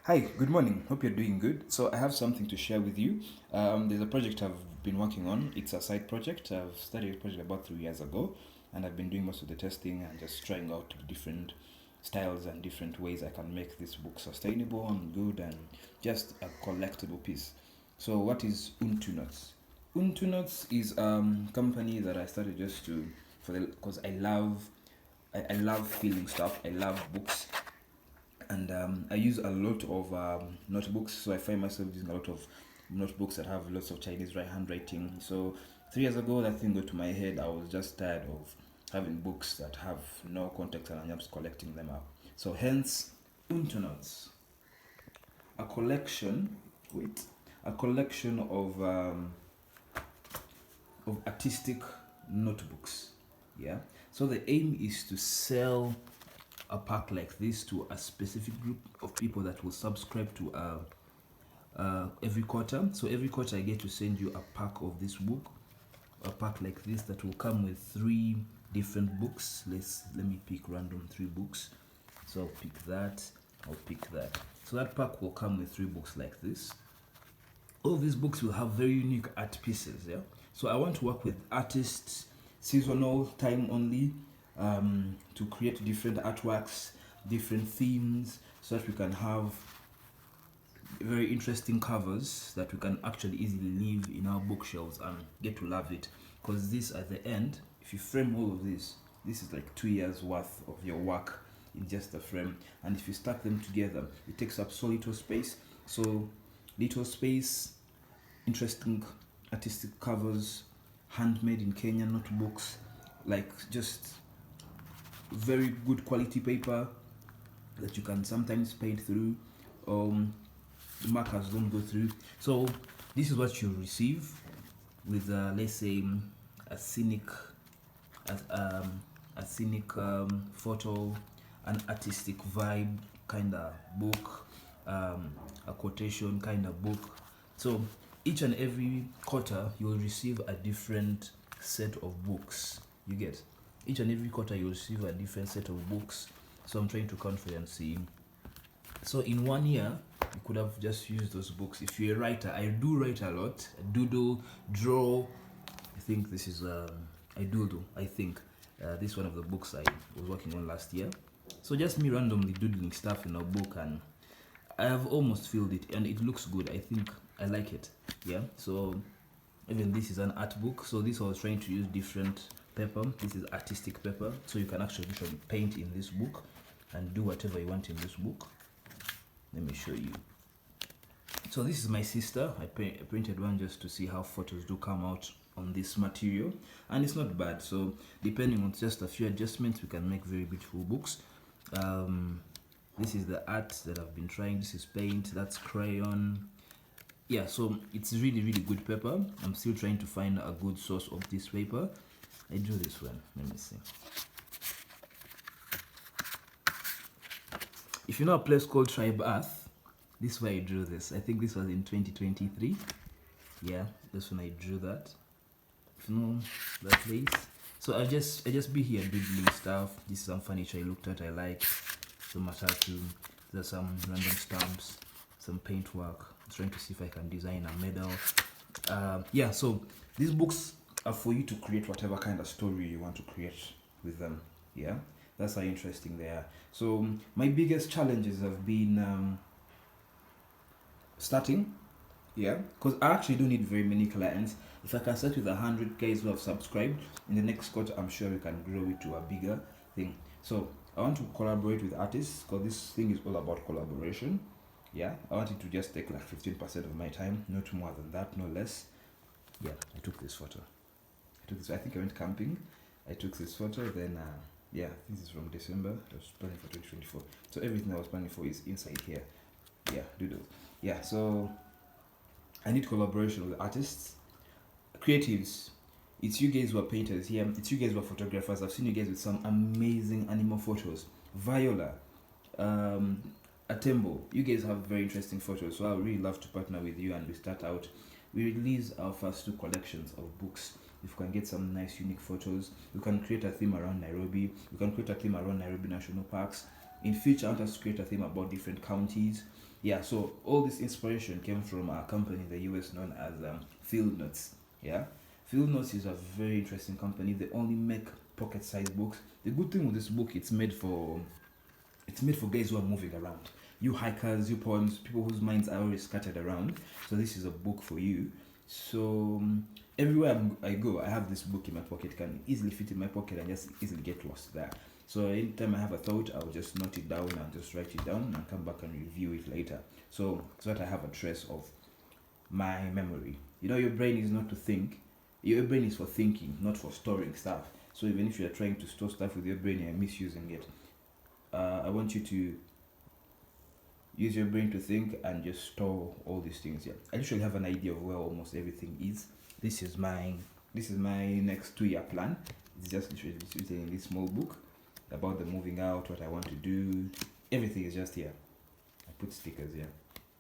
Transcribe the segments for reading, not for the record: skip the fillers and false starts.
Hi, good morning. Hope you're doing good. So, I have something to share with you. There's a project I've been working on. It's a side project. I've started a project about 3 years ago, and I've been doing most of the testing and just trying out different styles and different ways I can make this book sustainable and good and just a collectible piece. So, what is Untu Nuts? Untu Nuts is a company that I started just to because I love feeling stuff. I love books and I use a lot of notebooks. So I find myself using a lot of notebooks that have lots of Chinese handwriting. So 3 years ago, that thing got to my head. I was just tired of having books that have no context, and I'm just collecting them up. So hence, Untonauts, a collection. Wait, a collection of artistic notebooks. Yeah. So the aim is to sell a pack like this to a specific group of people that will subscribe to every quarter. So every quarter I get to send you a pack of this book, a pack like this that will come with 3 different books. Let me pick random 3 books. So I'll pick that, I'll pick that. So that pack will come with 3 books like this. All these books will have very unique art pieces. Yeah. So I want to work with artists, seasonal, time only, to create different artworks, different themes, so that we can have very interesting covers that we can actually easily leave in our bookshelves and get to love it. Because this, at the end, if you frame all of this is like 2 years worth of your work in just a frame. And if you stack them together, it takes up so little space. So little space, interesting artistic covers, handmade in Kenya notebooks, like just very good quality paper that you can sometimes paint through. The markers don't go through. So this is what you receive with, let's say, a scenic, photo, an artistic vibe kind of book, a quotation kind of book. So each and every quarter you'll receive a different set of books. You get each and every quarter you'll receive a different set of books. So I'm trying to count for you and see. So in 1 year you could have just used those books. If you're a writer, I do write a lot. I doodle, draw. I think this is I doodle. I think this is one of the books I was working on last year. So just me randomly doodling stuff in a book, and I have almost filled it, and it looks good. I think I like it. Yeah. So even this is an art book. So this I was trying to use different paper. This is artistic paper, so you can actually paint in this book and do whatever you want in this book. Let me show you. So this is my sister. I printed one just to see how photos do come out on this material, and it's not bad. So depending on just a few adjustments, we can make very beautiful books. This is the art that I've been trying. This is paint, that's crayon. Yeah, so it's really good paper. I'm still trying to find a good source of this paper. I drew this one. Let me see. If you know a place called Tribe Earth, this is where I drew this. I think this was in 2023. Yeah, that's when I drew that. If you know that place. So I just be here doodling stuff. This is some furniture I looked at, I like. Some matatu. There's some random stamps, some paint work. I'm trying to see if I can design a medal. Yeah, so these books are for you to create whatever kind of story you want to create with them. Yeah, that's how interesting they are. So my biggest challenges have been starting. Yeah, because I actually don't need very many clients. If I can start with 100 guys who have subscribed, in the next quarter I'm sure we can grow it to a bigger thing. So I want to collaborate with artists, because this thing is all about collaboration. Yeah, I want it to just take like 15% of my time, not more than that, no less. Yeah, I took this photo. I think I went camping. I took this photo. Then yeah, this is from December. I was planning for 2024. So everything I was planning for is inside here. Yeah, doodle. Yeah, so I need collaboration with artists, creatives. It's you guys who are painters here. It's you guys who are photographers. I've seen you guys with some amazing animal photos. Viola, Atembo, you guys have very interesting photos. So I would really love to partner with you, and we start out. We release our first 2 collections of books. If we can get some nice, unique photos, we can create a theme around Nairobi. We can create a theme around Nairobi National Parks. In future, I want us to create a theme about different counties. Yeah, so all this inspiration came from a company in the US known as Field Notes. Yeah, Field Notes is a very interesting company. They only make pocket-sized books. The good thing with this book, it's made for guys who are moving around. You hikers, you poems, people whose minds are always scattered around. So this is a book for you. So everywhere I go, I have this book in my pocket. Can easily fit in my pocket and just easily get lost there. So anytime I have a thought, I'll just note it down and just write it down and come back and review it later. So that I have a trace of my memory. You know, your brain is not to think. Your brain is for thinking, not for storing stuff. So even if you're trying to store stuff with your brain, you're misusing it. I want you to use your brain to think and just store all these things. Yeah, I literally have an idea of where almost everything is. This is my next 2-year plan. It's just literally written in this small book about the moving out, what I want to do. Everything is just here. I put stickers here.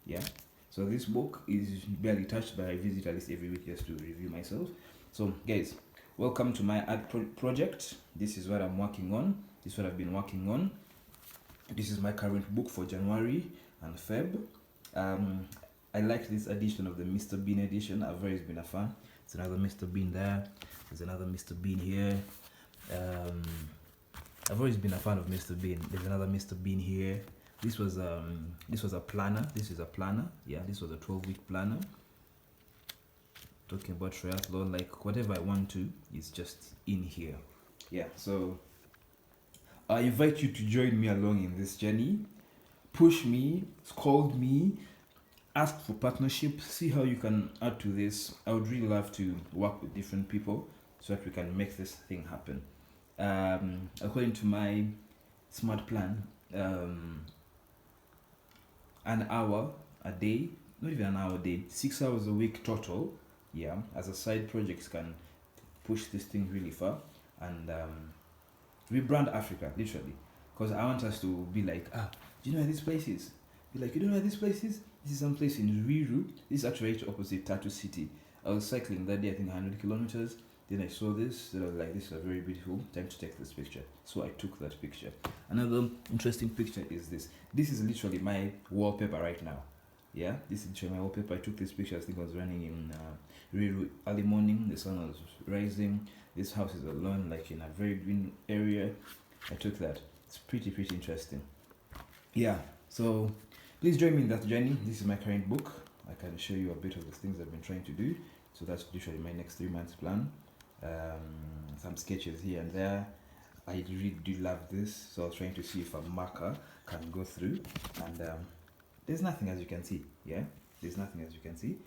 Yeah. So this book is barely touched, but I visit at least every week just to review myself. So guys, welcome to my art project. This is what I'm working on. This is what I've been working on. This is my current book for January and Feb. I like this edition of the Mr. Bean edition. I've always been a fan. There's another Mr. Bean there. There's another Mr. Bean here. I've always been a fan of Mr. Bean. There's another Mr. Bean here. This was a planner. This is a planner. Yeah, this was a 12-week planner. Talking about triathlon, like whatever I want to is just in here. Yeah, so I invite you to join me along in this journey. Push me, scold me, ask for partnership, see how you can add to this. I would really love to work with different people so that we can make this thing happen. According to my smart plan, an hour a day, not even an hour a day, 6 hours a week total, yeah, as a side project can push this thing really far and rebrand Africa, literally. Because I want us to be like, do you know where this place is? Be like, you don't know where this place is? This is some place in Ruiru. This is actually right opposite Tatu City. I was cycling that day, I think 100 kilometers. Then I saw this, then I was like, this is a very beautiful, time to take this picture. So I took that picture. Another interesting picture is this. This is literally my wallpaper right now. Yeah, this is literally my wallpaper. I took this picture, I think I was running in Ruiru early morning. The sun was rising. This house is alone, like in a very green area. I took that. It's pretty interesting. Yeah, so please join me in that journey. This is my current book. I can show you a bit of the things I've been trying to do. So that's literally my next 3 months plan. Some sketches here and there. I really do love this, so I was trying to see if a marker can go through, and there's nothing, as you can see. Yeah, there's nothing, as you can see.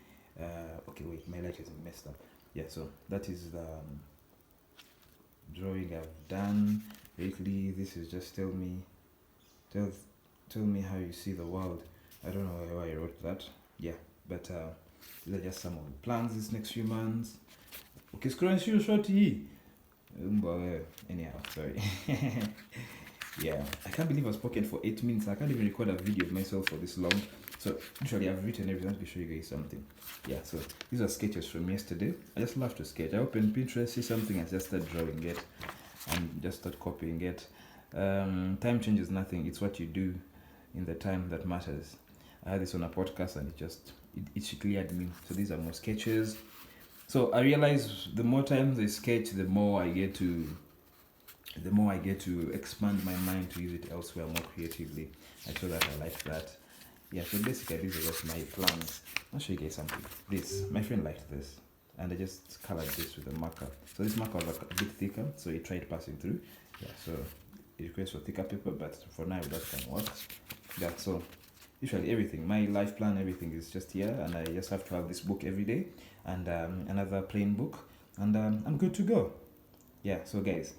Okay, wait, my light is messed up. Yeah, so that is the drawing I've done lately. This is just tell me how you see the world. I don't know why I wrote that. Yeah, but these are just some of the plans this next few months. Okay, screenshot short hii. Anyhow, sorry. Yeah, I can't believe I've spoken for 8 minutes. I can't even record a video of myself for this long. So literally I've written everything. Let me show you guys something. Yeah, so these are sketches from yesterday. I just love to sketch. I open Pinterest, see something, and just start drawing it and just start copying it. Time changes nothing. It's what you do in the time that matters. I had this on a podcast and it cleared me. So these are more sketches. So I realize the more times I sketch, the more I get to expand my mind to use it elsewhere more creatively. I feel that I like that. Yeah, so basically these are just my plans. I'll show you guys something. This, my friend liked this, and I just colored this with a marker. So this marker was a bit thicker, so he tried passing through. Yeah, so it requests for thicker paper, but for now that can work. Yeah, so usually everything, my life plan, everything is just here, and I just have to have this book every day, and another plain book, and I'm good to go. Yeah, so guys,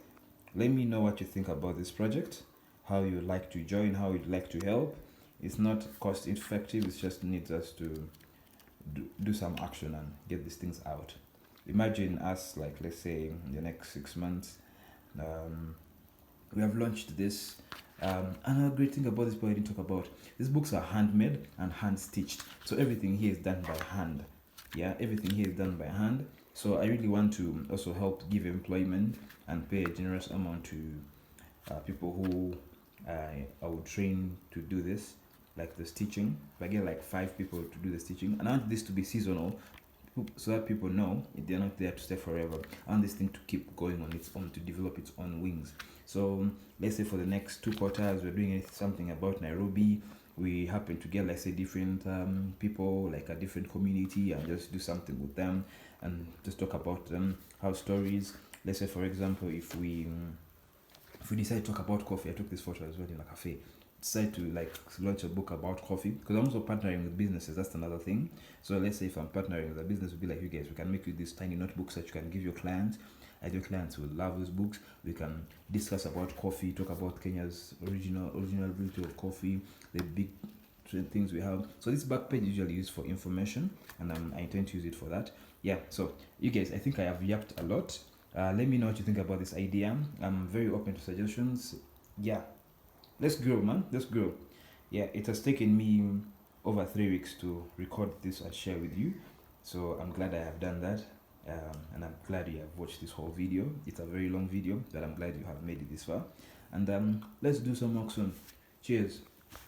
let me know what you think about this project, how you'd like to join, how you'd like to help. It's not cost effective, it just needs us to do some action and get these things out. Imagine us, like, let's say in the next 6 months, we have launched this. Another great thing about this book I didn't talk about, these books are handmade and hand stitched, so everything here is done by hand. Yeah, everything here is done by hand. So I really want to also help give employment and pay a generous amount to people who I would train to do this, like the stitching. If I get like 5 people to do the stitching, and I want this to be seasonal, so that people know they're not there to stay forever. I want this thing to keep going on its own, to develop its own wings. So let's say for the next 2 quarters, we're doing something about Nairobi. We happen to get, let's say, different people, like a different community, and just do something with them and just talk about how stories. Let's say, for example, if we decide to talk about coffee, I took this photo as well in a cafe. Decide to like launch a book about coffee, because I'm also partnering with businesses. That's another thing. So let's say if I'm partnering with a business, would be like, you guys, we can make you these tiny notebooks that you can give your clients, and your clients will love those books. We can discuss about coffee, talk about Kenya's original beauty of coffee, the big things we have. So this back page is usually used for information, and I intend to use it for that. Yeah. So you guys, I think I have yapped a lot. Let me know what you think about this idea. I'm very open to suggestions. Yeah, let's grow, man. Let's grow. Yeah, it has taken me over 3 weeks to record this and share with you. So I'm glad I have done that. And I'm glad you have watched this whole video. It's a very long video, but I'm glad you have made it this far. And let's do some more soon. Cheers.